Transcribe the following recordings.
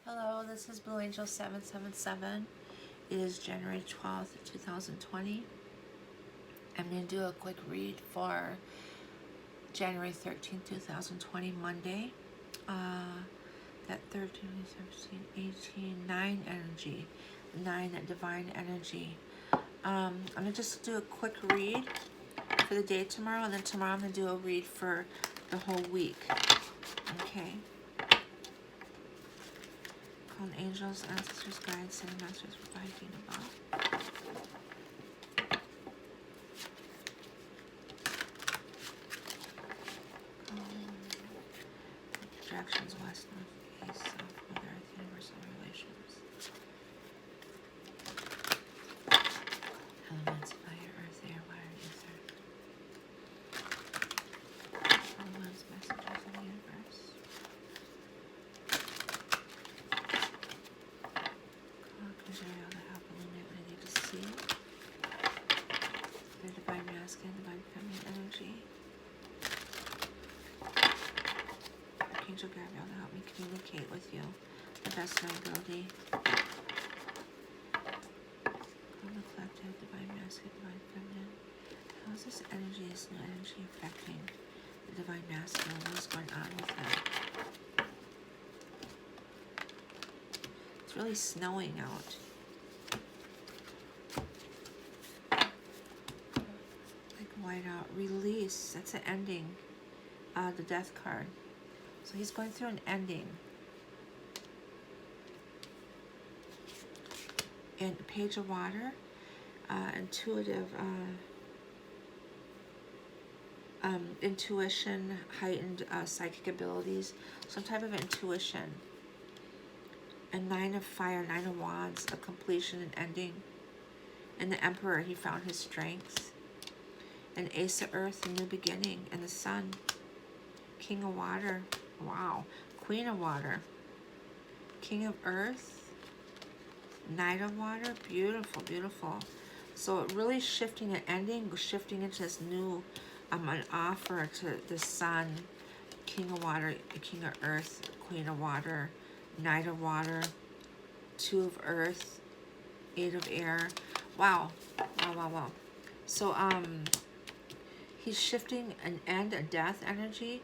Hello, this is Blue Angel 777. It is January 12th, 2020. I'm going to do a quick read for January 13th, 2020, Monday. That 13, 17, 18, 9 energy. 9, that divine energy. I'm going to just do a quick read for the day tomorrow, and then tomorrow I'm going to do a read for the whole week. Okay. Called angels, ancestors, guides, and masters for guiding above. Directions west, north, east, south, mother earth, universal relations. Elements, fire, earth, air, water, ether. Elements, messages of the universe. Conjure all the help, illuminate what I need to see. The divine masculine, divine feminine energy. Archangel Gabriel to help me communicate with you the best of my ability. Call the collective, divine masculine, divine feminine. How is this energy, this new energy affecting the divine masculine? What is going on with them? It's really snowing out. Like white out. Release. That's an ending. The death card. So he's going through an ending. And a page of water. Intuitive. Intuition, heightened psychic abilities. Some type of intuition. A 9 of fire, 9 of wands, a completion and ending. And the emperor, he found his strength. An ace of earth, a new beginning. And the sun, king of water. Wow. Queen of water. King of earth. Knight of water. Beautiful, beautiful. So really shifting and ending, shifting into this new, an offer to the sun, king of water, king of earth, queen of water, knight of water, 2 of earth, 8 of air. Wow. Wow, wow, wow. So, he's shifting an end, a death energy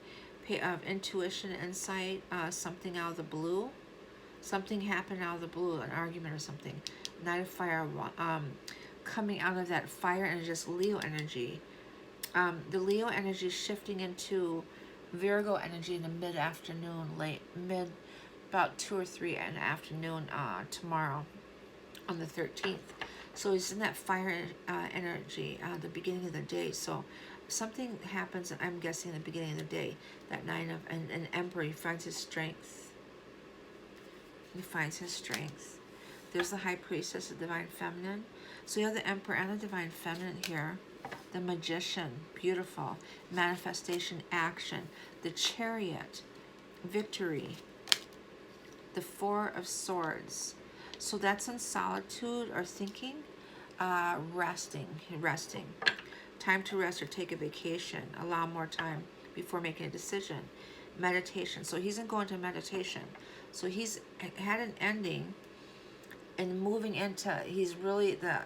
of intuition, insight, something out of the blue. Something happened out of the blue, an argument or something. Knight of fire, coming out of that fire and just Leo energy. The Leo energy shifting into Virgo energy in the mid-afternoon, about 2 or 3 in the afternoon tomorrow on the 13th. So he's in that fire energy, the beginning of the day. So something happens, I'm guessing, in the beginning of the day. That 9 of, and emperor, he finds his strength. He finds his strength. There's the high priestess, the divine feminine. So you have the emperor and the divine feminine here. The magician, beautiful. Manifestation, action. The chariot, victory. The 4 of swords. So that's in solitude or thinking, resting. Time to rest or take a vacation. Allow more time before making a decision. Meditation. So he's going to go into meditation. So he's had an ending and moving into, he's really the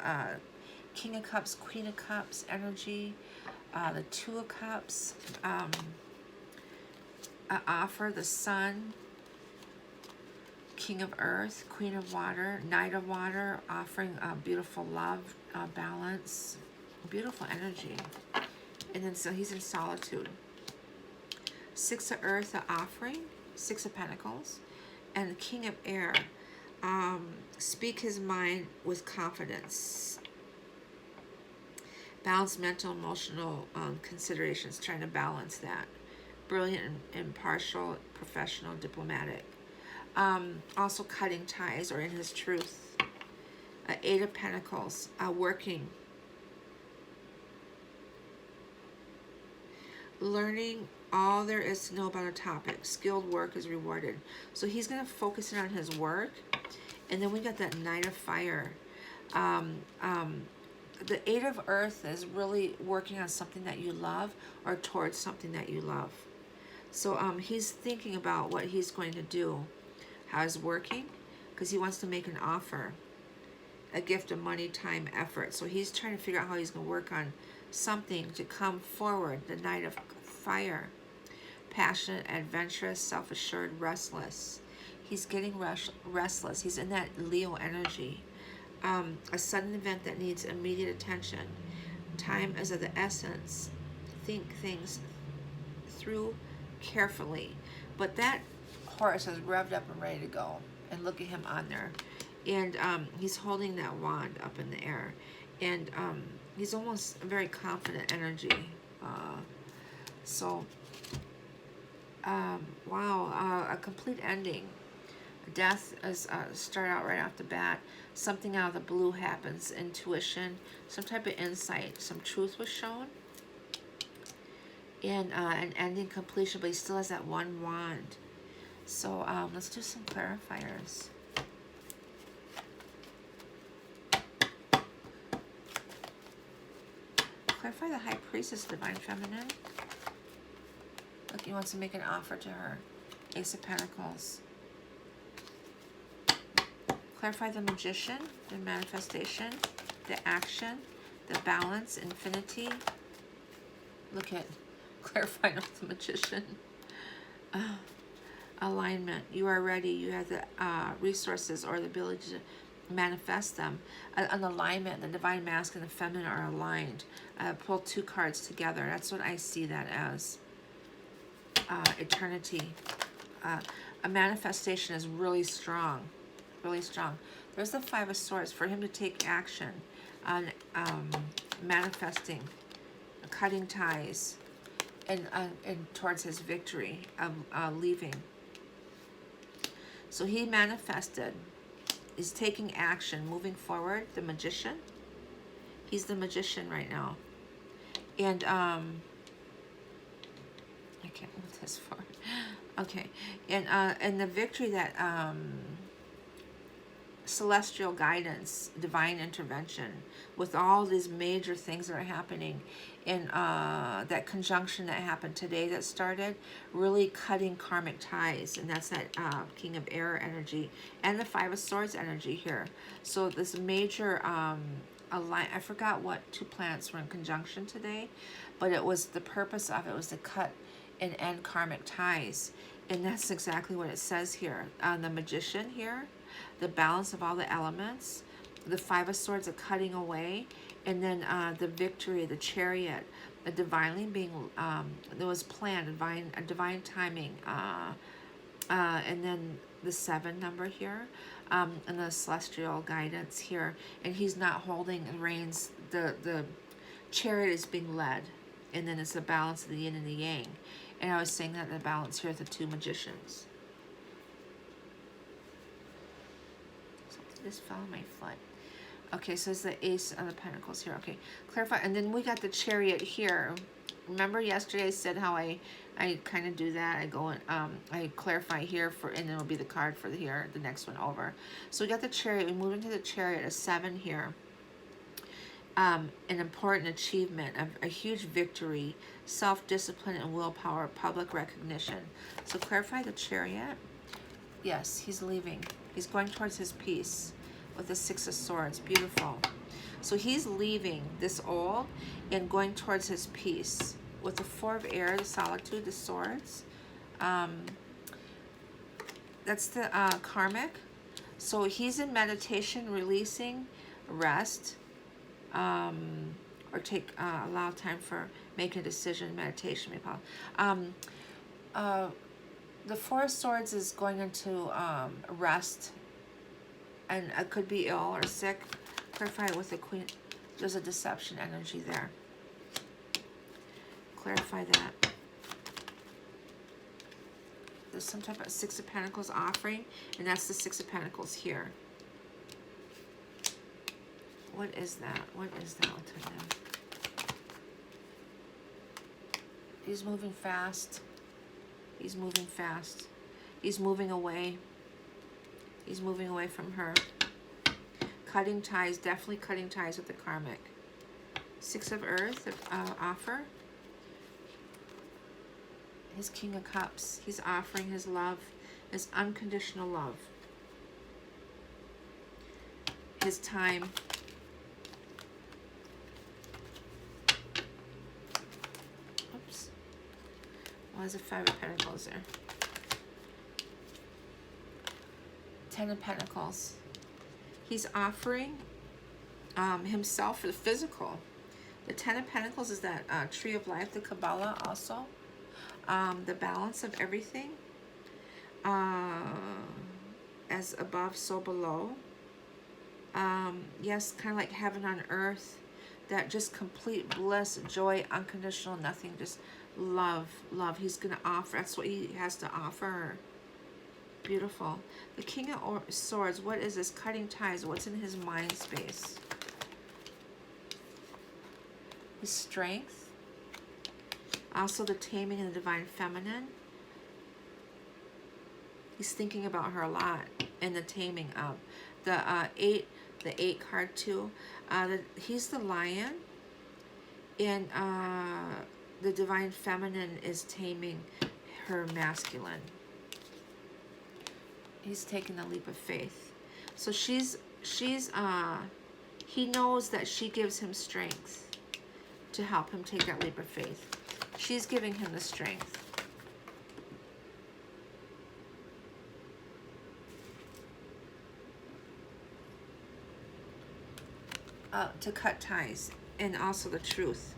King of Cups, Queen of Cups energy, the 2 of Cups, offer, the Sun, King of Earth, Queen of Water, Knight of Water, offering beautiful love, balance, beautiful energy. And then so he's in solitude. 6 of Earth, the offering, 6 of Pentacles, and the King of Air, speak his mind with confidence. Balance mental, emotional considerations, trying to balance that. Brilliant, impartial, professional, diplomatic. Also cutting ties or in his truth. 8 of Pentacles, working. Learning all there is to know about a topic. Skilled work is rewarded. So he's going to focus in on his work. And then we got that Knight of Fire. The 8 of Earth is really working on something that you love or towards something that you love. So he's thinking about what he's going to do, how it's working, because he wants to make an offer, a gift of money, time, effort. So he's trying to figure out how he's going to work on something to come forward. The Knight of Fire. Passionate, adventurous, self-assured, restless. He's getting restless. He's in that Leo energy. A sudden event that needs immediate attention. Time is of the essence. Think things through carefully. But that horse is revved up and ready to go. And look at him on there. And he's holding that wand up in the air. And he's almost a very confident energy. Wow, a complete ending. Death is start out right off the bat. Something out of the blue happens. Intuition, some type of insight, some truth was shown. And an ending, completion, but he still has that one wand. So let's do some clarifiers. Clarify the High Priestess, Divine Feminine. Look, he wants to make an offer to her. Ace of Pentacles. Clarify the Magician, the manifestation, the action, the balance, infinity. Look at clarifying the Magician. Alignment. You are ready. You have the resources or the ability to manifest them. An alignment. The Divine Masculine and the Feminine are aligned. Pull two cards together. That's what I see that as. Eternity. A manifestation is really strong. Really strong. There's the Five of Swords for him to take action on manifesting, cutting ties, and towards his victory of leaving. So he manifested. He's taking action, moving forward. The Magician. He's the Magician right now. And I can't move this far. Okay, and the victory that celestial guidance, divine intervention, with all these major things that are happening, and that conjunction that happened today that started really cutting karmic ties, and that's that King of Air energy and the Five of Swords energy here. So this major I forgot what two planets were in conjunction today, but it was the purpose of it was to cut and end karmic ties. And that's exactly what it says here. The Magician here, the balance of all the elements, the Five of Swords are cutting away, and then the victory, the Chariot, the divinely being, that was planned, a divine timing, and then the 7 number here, and the celestial guidance here, and he's not holding the reins. The Chariot is being led, and then it's the balance of the yin and the yang. And I was saying that the balance here is the two magicians. Something just fell on my foot. Okay, so it's the Ace of the Pentacles here. Okay, clarify. And then we got the Chariot here. Remember yesterday I said how I kind of do that. I go and I clarify here for, and then it'll be the card for the next one over. So we got the Chariot. We move into the Chariot, a 7 here. An important achievement, a huge victory, self-discipline and willpower, public recognition. So clarify the Chariot. Yes, he's leaving. He's going towards his peace with the 6 of Swords. Beautiful. So he's leaving this old and going towards his peace with the 4 of Air, the Solitude, the Swords. That's the Karmic. So he's in meditation, releasing, rest, or take allow time for making a decision, meditation, maybe. The 4 of Swords is going into rest, and it could be ill or sick. Clarify it with the Queen. There's a deception energy there. Clarify that. There's some type of 6 of Pentacles offering, and that's the 6 of Pentacles here. What is that? What is that? I'll tell you. He's moving fast. He's moving fast. He's moving away. He's moving away from her. Cutting ties, definitely cutting ties with the Karmic. 6 of Earth, offer. His King of Cups. He's offering his love, is unconditional love. His time. Oops. Why is the Five of Pentacles there? Ten of Pentacles. He's offering himself for the physical. The Ten of Pentacles is that tree of life, the Kabbalah also. The balance of everything. As above, so below. Yes, kind of like heaven on earth. That just complete bliss, joy, unconditional, nothing, just love, love. He's going to offer. That's what he has to offer. Beautiful. The King of Swords, what is this? Cutting ties. What's in his mind space? His strength. Also the taming and the divine feminine. He's thinking about her a lot in the taming of. The eight card too. He's the lion. And the divine feminine is taming her masculine. He's taking the leap of faith. So he knows that she gives him strength to help him take that leap of faith. She's giving him the strength. To cut ties, and also the truth.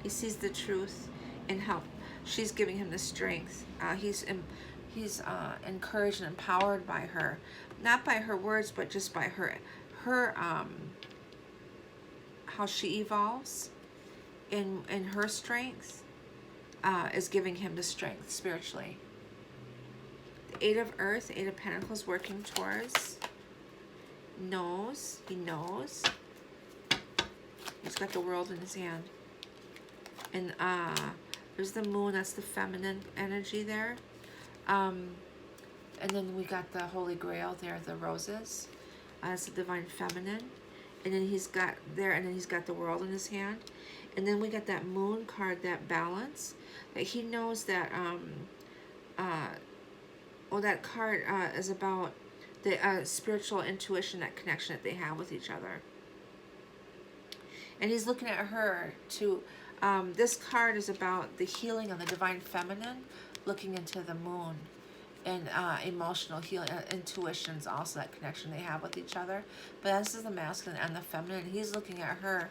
He sees the truth and help. She's giving him the strength. He's encouraged and empowered by her, not by her words, but just by her how she evolves in her strength is giving him the strength spiritually. The Eight of Earth, Eight of Pentacles, working towards. He knows. He's got the world in his hand. And there's the moon, that's the feminine energy there. And then we got the Holy Grail there, the roses. That's the divine feminine. And then he's got the world in his hand. And then we got that moon card, that balance. That he knows that that card is about the spiritual intuition, that connection that they have with each other. And he's looking at her to, this card is about the healing of the divine feminine, looking into the moon, and emotional healing, intuitions, also that connection they have with each other. But this is the masculine and the feminine. He's looking at her,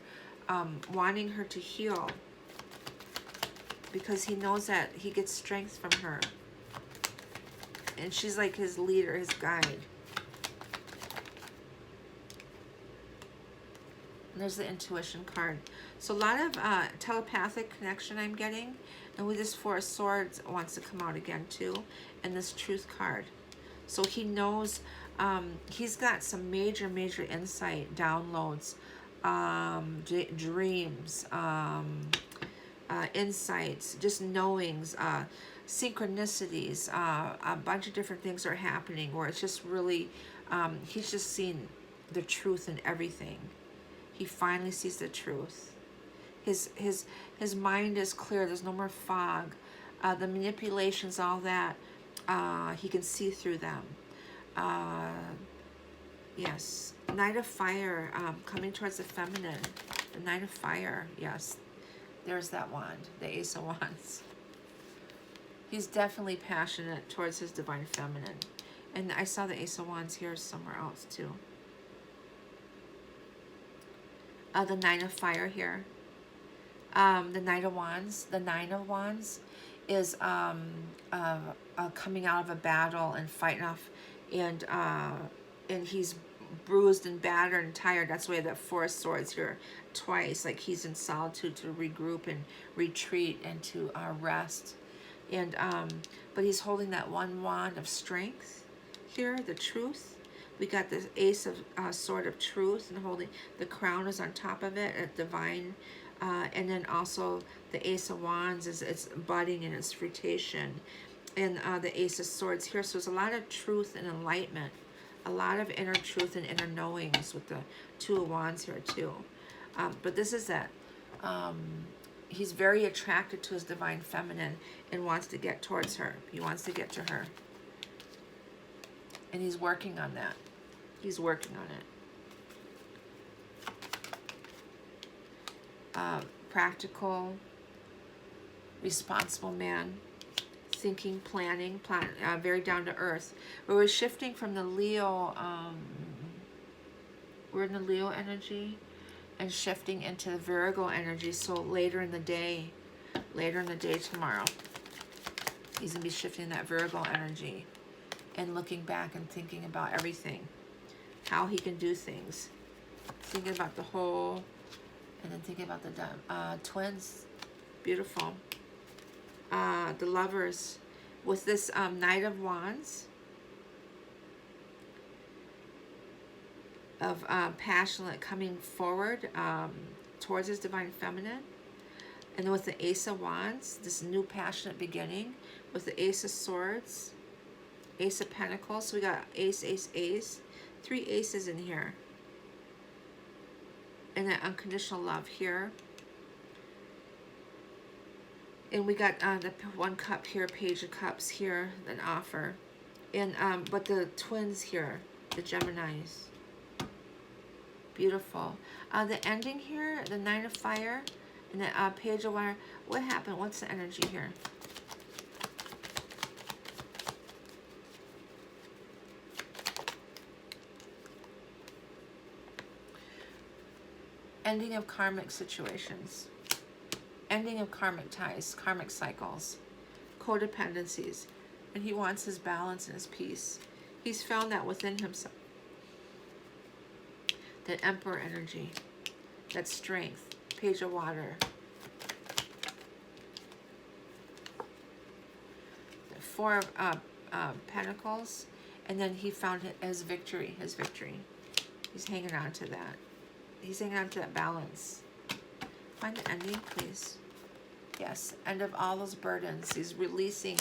wanting her to heal, because he knows that he gets strength from her. And she's like his leader, his guide. And there's the intuition card. So a lot of telepathic connection I'm getting. And with this Four of Swords wants to come out again too. And this truth card. So he knows, he's got some major insight, downloads, dreams, insights, just knowings, synchronicities, a bunch of different things are happening where it's just really, he's just seen the truth in everything. He finally sees the truth. His mind is clear. There's no more fog. The manipulations, all that, he can see through them. Yes. Knight of Fire, coming towards the feminine. The Knight of Fire, yes. There's that wand, the Ace of Wands. He's definitely passionate towards his divine feminine. And I saw the Ace of Wands here somewhere else too. The Nine of Fire here. The Knight of Wands. The Nine of Wands is coming out of a battle and fighting off, and he's bruised and battered and tired. That's why that Four of Swords here twice, like he's in solitude to regroup and retreat and to rest. And but he's holding that one wand of strength here, the truth. We got the Ace of Sword of Truth, and holding the crown is on top of it, a divine, and then also the Ace of Wands is it's budding and it's fruition, and the Ace of Swords here. So there's a lot of truth and enlightenment, a lot of inner truth and inner knowings with the Two of Wands here too. But this is that he's very attracted to his divine feminine and wants to get towards her. He wants to get to her. And he's working on that. He's working on it. Practical, responsible man. Thinking, planning, very down to earth. But we're shifting from the Leo, we're in the Leo energy and shifting into the Virgo energy. So later in the day tomorrow, he's going to be shifting that Virgo energy and looking back and thinking about everything, how he can do things, thinking about the whole, and then thinking about the twins. Beautiful. The Lovers with this Knight of Wands of passionate coming forward towards his divine feminine. And then with the Ace of Wands, this new passionate beginning with the Ace of Swords, Ace of Pentacles. So we got Ace, Ace, Ace. 3 aces in here. And that unconditional love here. And we got the 1 cup here, Page of Cups here, an offer. And but the twins here, the Geminis. Beautiful. The ending here, the 9 of Fire, and the Page of Water. What happened? What's the energy here? Ending of karmic situations. Ending of karmic ties, karmic cycles, codependencies. And he wants his balance and his peace. He's found that within himself. That Emperor energy, that strength, Page of Water. The 4 of Pentacles. And then he found his victory, He's hanging on to that. He's hanging on to that balance. Find the ending, please. Yes, end of all those burdens. He's releasing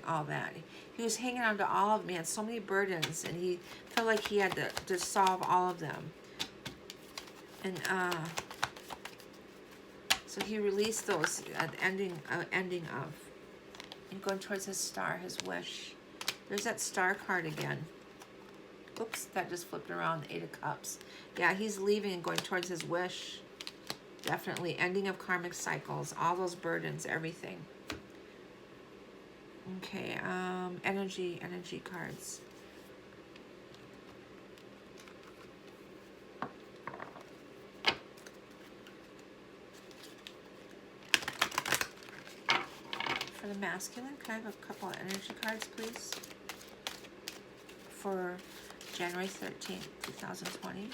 all that. He was hanging on to all of them. He had so many burdens, and he felt like he had to solve all of them. And so he released those at the ending of, and going towards his star, his wish. There's that star card again. Oops, that just flipped around, the 8 of Cups. Yeah, he's leaving and going towards his wish. Definitely. Ending of karmic cycles. All those burdens, everything. Okay, energy cards. For the masculine, can I have a couple of energy cards, please? For January 13th, 2020.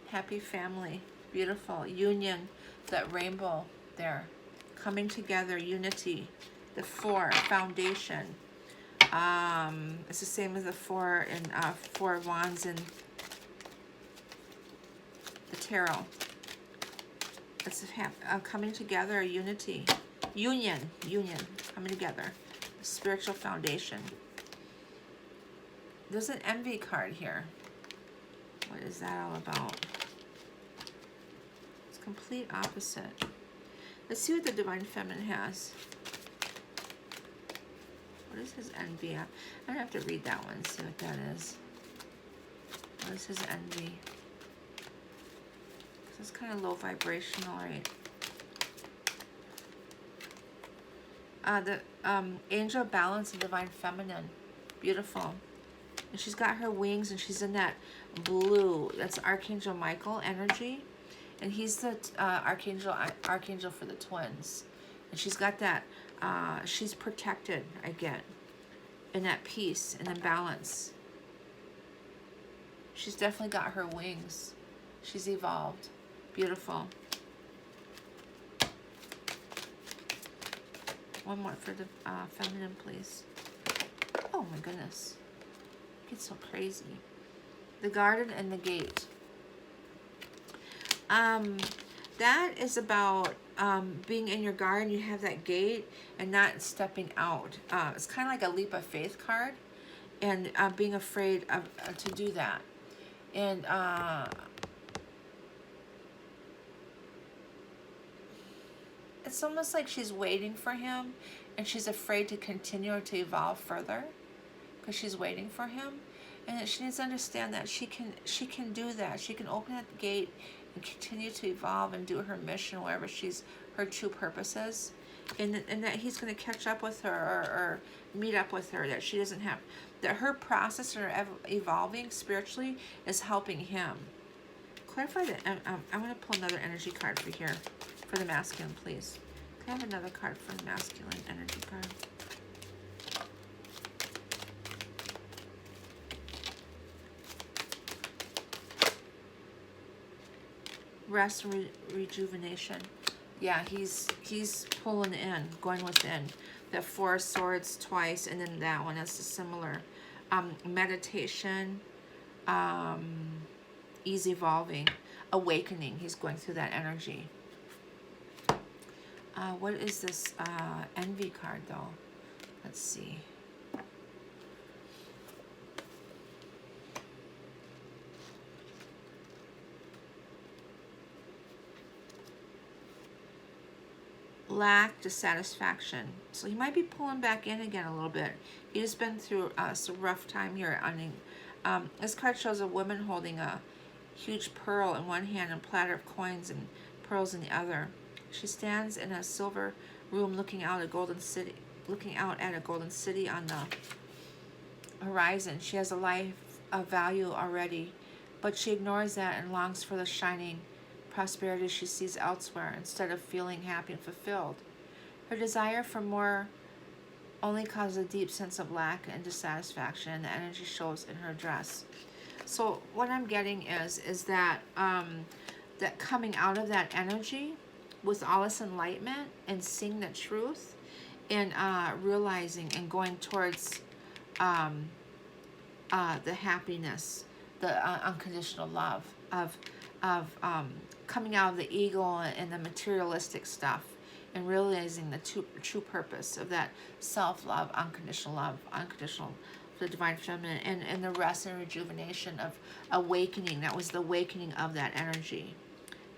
Happy family, beautiful union, that rainbow there, coming together, unity. The 4, foundation. It's the same as the 4 in 4 wands in the tarot. It's coming together, unity, union, coming together. A spiritual foundation. There's an envy card here. What is that all about? It's complete opposite. Let's see what the divine feminine has. What is his envy? I don't have to read that one, see what that is. What is his envy? This is kind of low vibrational, right? The angel balance and divine feminine. Beautiful. And she's got her wings and she's in that blue. That's Archangel Michael energy. And he's the archangel for the twins. And she's got that, she's protected again. In that peace and then balance. She's definitely got her wings. She's evolved. Beautiful. One more for the feminine, please. Oh my goodness. It's so crazy. The garden and the gate. That is about being in your garden. You have that gate and not stepping out. It's kind of like a leap of faith card, and being afraid of, to do that. And it's almost like she's waiting for him, and she's afraid to continue or to evolve further because she's waiting for him. And she needs to understand that she can do that. She can open that gate and continue to evolve and do her mission, wherever her true purpose is. And that he's going to catch up with her, or meet up with her, that she doesn't have, that her process or evolving spiritually is helping him. Clarify that. I want to pull another energy card for here, for the masculine, please. Can I have another card for the masculine energy card? Rest and rejuvenation. Yeah, he's pulling in, going within. That Four of Swords twice, and then that one is similar. Meditation, he's evolving, awakening. He's going through that energy. What is this envy card, though? Let's see. Lack, dissatisfaction. So he might be pulling back in again a little bit. He just been through some rough time here. This card shows a woman holding a huge pearl in one hand and a platter of coins and pearls in the other. She stands in a silver room looking out at a golden city on the horizon. She has a life of value already, but she ignores that and longs for the shining prosperity she sees elsewhere instead of feeling happy and fulfilled. Her desire for more only causes a deep sense of lack and dissatisfaction, and the energy shows in her dress. So what I'm getting is that that coming out of that energy with all this enlightenment and seeing the truth and realizing and going towards the happiness, the unconditional love of coming out of the ego and the materialistic stuff, and realizing the true purpose of that self-love, unconditional, the divine feminine, and the rest and rejuvenation of awakening. That was the awakening of that energy.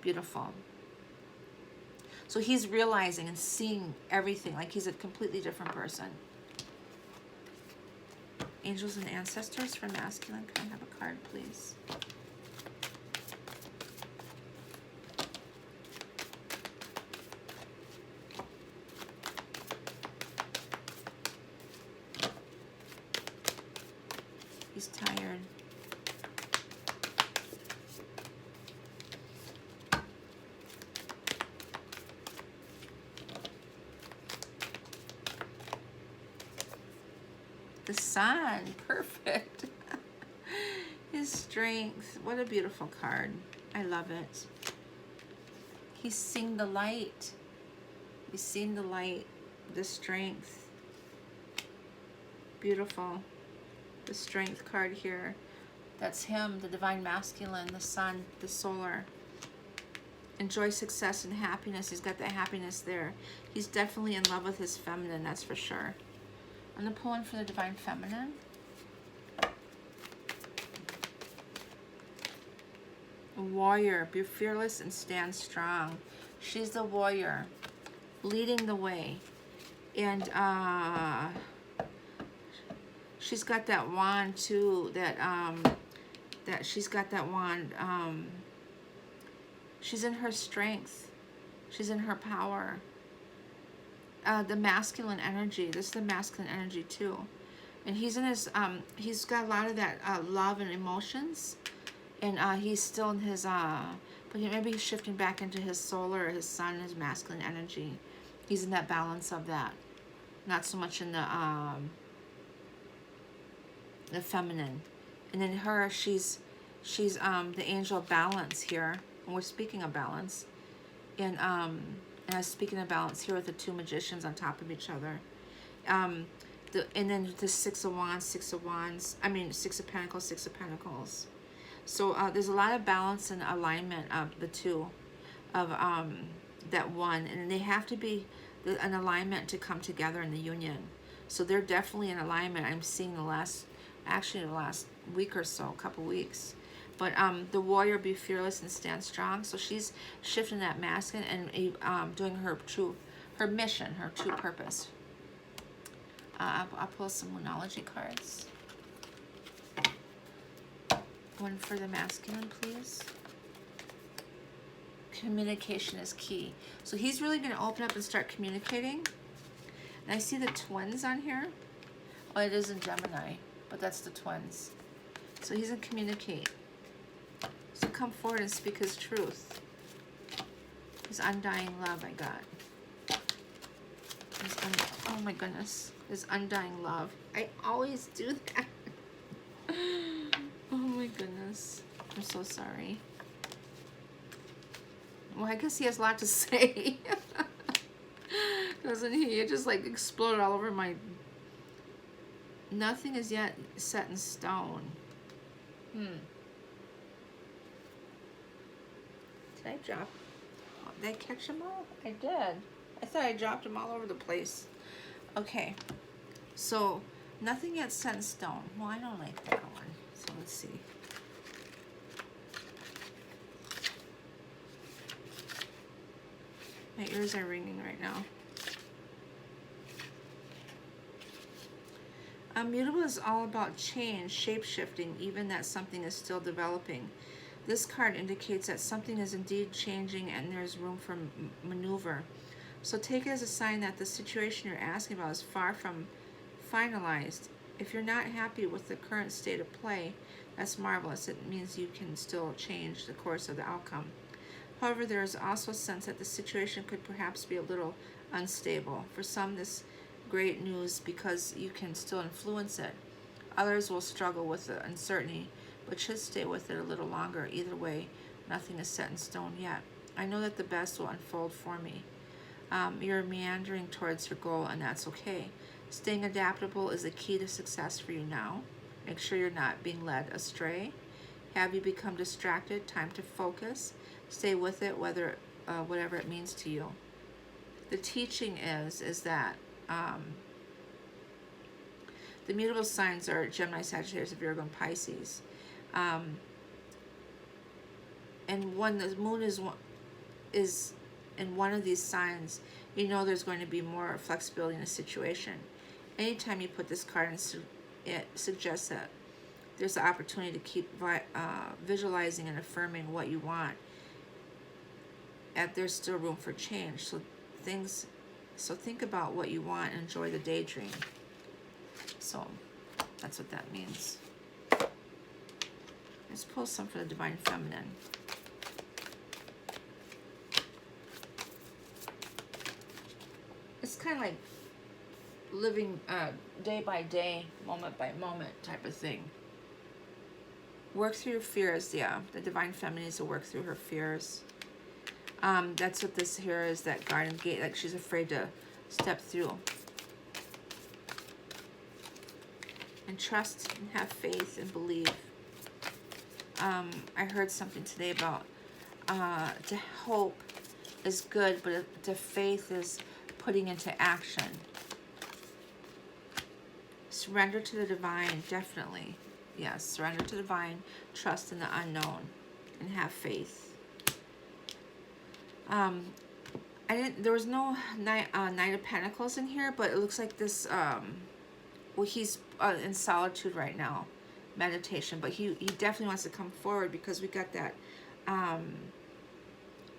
Beautiful. So he's realizing and seeing everything like he's a completely different person. Angels and ancestors for masculine. Can I have a card, please? He's tired. The sun, perfect. His strength, what a beautiful card. I love it. He's seen the light. He's seen the light, the strength. Beautiful. The strength card here. That's him, the divine masculine, the sun, the solar. Enjoy success and happiness. He's got that happiness there. He's definitely in love with his feminine, that's for sure. I'm going to pull in for the divine feminine. Warrior, be fearless and stand strong. She's the warrior, leading the way. And she's got that wand too, that she's got that wand. She's in her strength. She's in her power. The masculine energy. This is the masculine energy too. And he's in his, he's got a lot of that love and emotions. And he's still in his, but maybe he's shifting back into his solar, his sun, his masculine energy. He's in that balance of that. Not so much in the feminine. And then her, she's the angel of balance here. And we're speaking of balance. And I was speaking of balance here with the two magicians on top of each other. And then the Six of Wands, I mean, Six of Pentacles, Six of Pentacles. So there's a lot of balance and alignment of the two, of that one, and they have to be an alignment to come together in the union. So they're definitely in alignment. I'm seeing the last week or so, a couple weeks. But the warrior, be fearless and stand strong. So she's shifting that masculine and doing her mission, her true purpose. I'll pull some Moonology cards. One for the masculine, please. Communication is key. So he's really going to open up and start communicating. And I see the twins on here. Oh, it is in Gemini, but that's the twins. So he's going to communicate. So come forward and speak his truth. His undying love I got. Oh my goodness. His undying love. I always do that. Oh my goodness. I'm so sorry. Well, I guess he has a lot to say. Doesn't he? It just like exploded all over my... Nothing is yet set in stone. Did I drop... Oh, did I catch them all? I did. I thought I dropped them all over the place. Okay. So, nothing yet set in stone. Well, I don't like that one. So, let's see. My ears are ringing right now. Mutable is all about change, shape-shifting, even that something is still developing. This card indicates that something is indeed changing and there's room for maneuver. So take it as a sign that the situation you're asking about is far from finalized. If you're not happy with the current state of play, that's marvelous. It means you can still change the course of the outcome. However, there is also a sense that the situation could perhaps be a little unstable. For some, this great news because you can still influence it. Others will struggle with the uncertainty, but should stay with it a little longer. Either way, nothing is set in stone yet. I know that the best will unfold for me. You're meandering towards your goal, and that's okay. Staying adaptable is the key to success for you now. Make sure you're not being led astray. Have you become distracted? Time to focus. Stay with it, whatever it means to you. The teaching is that the mutable signs are Gemini, Sagittarius, Virgo, and Pisces. And when the moon is in one of these signs, you know there's going to be more flexibility in a situation. Anytime you put this card in, it suggests that there's the opportunity to keep visualizing and affirming what you want. And there's still room for change. So think about what you want and enjoy the daydream. So that's what that means. Let's pull some for the Divine Feminine. It's kind of like living day by day, moment by moment type of thing. Work through your fears. Yeah, the Divine Feminine is to work through her fears. That's what this here is, that garden gate, like she's afraid to step through. And trust and have faith and believe. I heard something today about to hope is good, but to faith is putting into action. Surrender to the divine, definitely. Yes, surrender to the divine, trust in the unknown, and have faith. There was no Knight of Pentacles in here, but it looks like this, well, he's in solitude right now, meditation, but he definitely wants to come forward because we got that,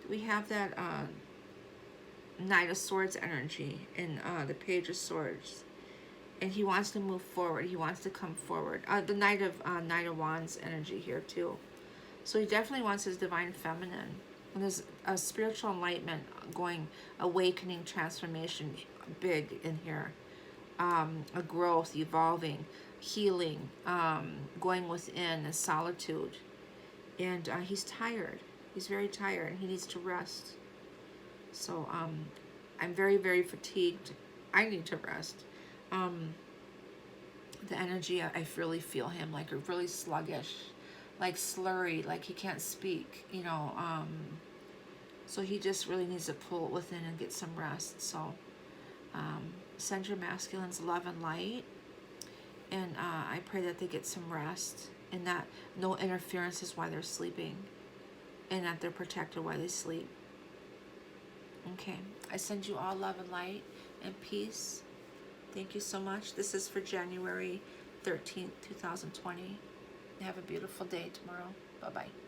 we have that Knight of Swords energy in the Page of Swords, and he wants to move forward. He wants to come forward. The Knight of Wands energy here too. So he definitely wants his Divine Feminine. And there's a spiritual enlightenment going, awakening, transformation, big in here. A growth, evolving, healing, going within, a solitude. And he's tired. He's very tired, and he needs to rest. So I'm very, very fatigued. I need to rest. The energy, I really feel him like a really sluggish, like slurry, like he can't speak, you know, so he just really needs to pull it within and get some rest. So send your masculines love and light, and I pray that they get some rest, and that no interference is while they're sleeping, and that they're protected while they sleep. Okay, I send you all love and light and peace. Thank you so much. This is for January 13th, 2020. Have a beautiful day tomorrow. Bye-bye.